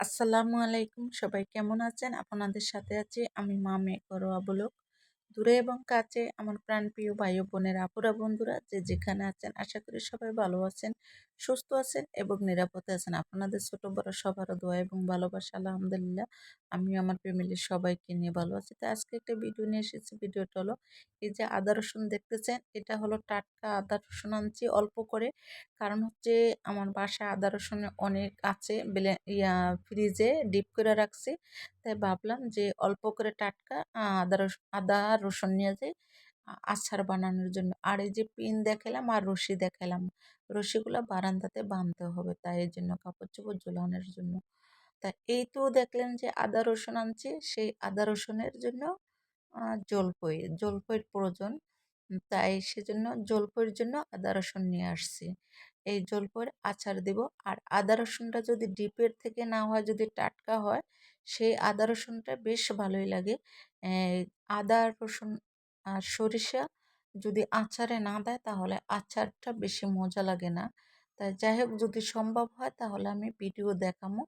আসসালামু আলাইকুম, সবাই কেমন আছেন? আপনাদের সাথে আছি আমি মা ঘরোয়া ব্লগ। দূরে এবং কাছে আমার প্রাণপ্রিয় ভাই ও বোনেরা, আপুরা, বন্ধুরা যে যেখানে আছেন, আশা করি সবাই ভালো আছেন, সুস্থ আছেন এবং নিরাপদে আছেন। আপনাদের ছোট বড় সবারও দোয়া এবং ভালোবাসা আলহামদুলিল্লাহ আমি আমার ফ্যামিলির সবাইকে নিয়ে ভালো আছি। তো আজকে একটা ভিডিও নিয়ে এসেছি। ভিডিওটা হলো এই যে আদা রসুন দেখতেছেন, এটা হলো টাটকা আদা রসুন আনছি অল্প করে। কারণ হচ্ছে আমার বাসায় আদা রসুন অনেক আছে, ফ্রিজে ডিপ করে রাখছি। তাই ভাবলাম যে অল্প করে টাটকা আদা রসুন নিয়ে যাই আচার বানানোর জন্য। আর এই যে পিন দেখালাম আর রশি দেখালাম, রশিগুলো বারান্দাতে বাঁধতে হবে, তাই এই জন্য কাপড় চোপড় ঝোলানোর জন্য। তা এই তো দেখলেন যে আদা রসুন আনছি, সেই আদা রসুনের জন্য জলপাইয়ের প্রয়োজন। তাই সেজন্য জলপাইয়ের জন্য আদা রসুন নিয়ে আসছি। এই জলপাইয়ের আচার দিব। আর আদা রসুনটা যদি ডিপের থেকে না হয়, যদি টাটকা হয়, সেই আদা রসুনটা বেশ ভালোই লাগে। এই আদা রসুন আর সরিষা যদি আচারে না দেয় তাহলে আচারটা বেশি মজা লাগে না। তাই যাই হোক, যদি সম্ভব হয় তাহলে আমি ভিডিও দেখাবো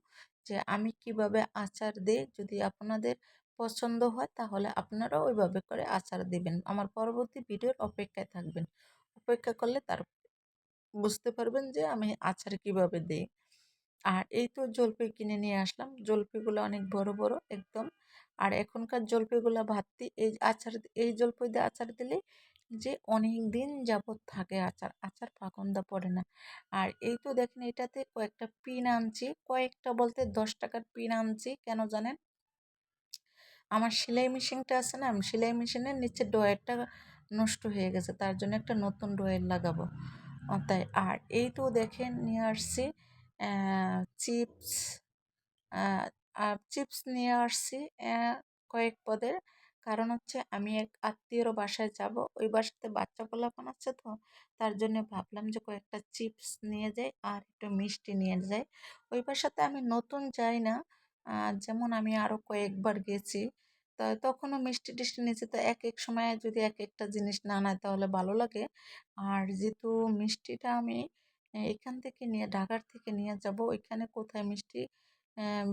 যে আমি কিভাবে আচার দিই। যদি আপনাদের পছন্দ হয় তাহলে আপনারাও ওইভাবে করে আচার দিবেন। আমার পরবর্তী ভিডিওর অপেক্ষায় থাকবেন। অপেক্ষা করলে তার বুঝতে পারবেন যে আমি আচার কিভাবে দেই। আর এই তো জলপাই কিনে নিয়ে আসলাম। জলপাইগুলো অনেক বড় বড় একদম। আর এখনকার জলপাইগুলো ভাত্তি, এই জলপাই দিয়ে আচার দিলে যে অনেক দিন যাবত থাকে আচার, আচার ফাঁকন্দা পড়ে না। আর এই তো দেখেন, এটাতে কয়েকটা পিন আনছি, কয়েকটা বলতে 10 টাকার পিন আনছি। কেন জানেন? আমার সেলাই মেশিনটা আছে না, আমি সেলাই মেশিনের নিচে ড্রয়ারটা নষ্ট হয়ে গেছে, তার জন্য একটা নতুন ড্রয়ার লাগাবো। তাই। আর এই তো দেখেন নিয়ে আসছি চিপস, আর চিপস নিয়ে আসছি কয়েক পদের। কারণ হচ্ছে আমি এক আত্মীয়র বাসায় যাব, ওই বাসাতে বাচ্চা পোলাপান আছে, তো তার জন্য ভাবলাম যে কয়েকটা চিপস নিয়ে যাই আর একটু মিষ্টি নিয়ে যাই। ওই বাসাতে আমি নতুন যাই না, যেমন আমি আরো কয়েকবার গেছি। তা তখনও মিষ্টি টিষ্টি নিয়েছি। তো এক এক সময় যদি এক একটা জিনিস না নেয় তাহলে ভালো লাগে। আর যেহেতু মিষ্টিটা আমি এখান থেকে নিয়ে, ঢাকার থেকে নিয়ে যাব, ওইখানে কোথায় মিষ্টি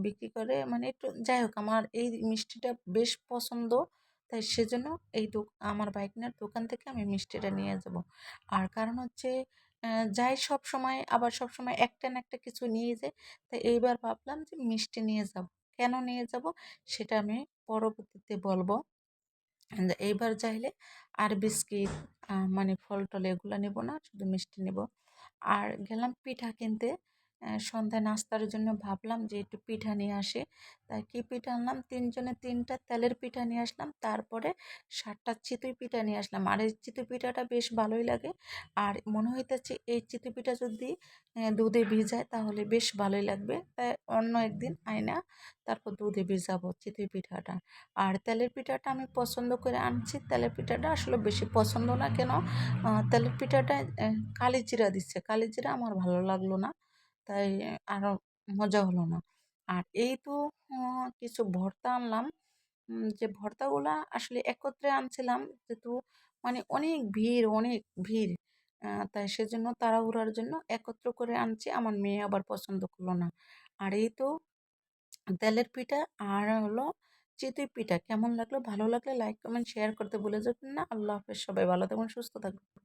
বিক্রি করে, মানে একটু যাই হোক, আমার এই মিষ্টিটা বেশ পছন্দ। তাই সেজন্য আমার বাইকনার দোকান থেকে আমি মিষ্টিটা নিয়ে যাব। আর কারণ হচ্ছে যাই সব সময়, আবার সব সময় একটা না একটা কিছু নিয়ে যাই। তাই এইবার ভাবলাম যে মিষ্টি নিয়ে যাব। কেন নিয়ে যাব সেটা আমি পরবর্তীতে বলবো। এইবার চাইলে আর বিস্কিট, মানে ফল টল এগুলো নেব না, শুধু মিষ্টি নেব। আর গেলাম পিঠা কিনতে। সন্ধ্যায় নাস্তার জন্য ভাবলাম যে একটু পিঠা নিয়ে আসি। তাই কি পিঠা আনলাম, তিনজনে তিনটা তেলের পিঠা নিয়ে আসলাম, তারপরে 7টা চিতই পিঠা নিয়ে আসলাম। আর এই চিতই পিঠাটা বেশ ভালোই লাগে। আর মনে হইতেছে এই চিতই পিঠা যদি দুধে ভিজায় তাহলে বেশ ভালোই লাগবে। তাই অন্য একদিন আয়না তারপর দুধে ভিজাবো চিতই পিঠাটা। আর তেলের পিঠাটা আমি পছন্দ করে আনছি। তেলের পিঠাটা আসলে বেশি পছন্দ না, কেন তেলের পিঠাটায় কালিজিরা দিচ্ছে, কালিজিরা আমার ভালো লাগলো না। তাই আরো মজা হলো না। আর এই তো কিছু ভর্তা আনলাম। যে ভর্তাগুলা আসলে একত্রে আনছিলাম, যেহেতু মানে অনেক ভিড়, অনেক ভিড়। তাই সেজন্য তাড়াহুড়ার জন্য একত্র করে আনছি। আমার মেয়ে আবার পছন্দ করলো না। আর এই তো তেলের পিঠা আর হলো চিতই পিঠা। কেমন লাগলো? ভালো লাগলে লাইক কমেন্ট শেয়ার করতে ভুলে যাবেন না। আল্লাহ হাফেজ, সবাই ভালো থাকবেন, সুস্থ থাকবেন।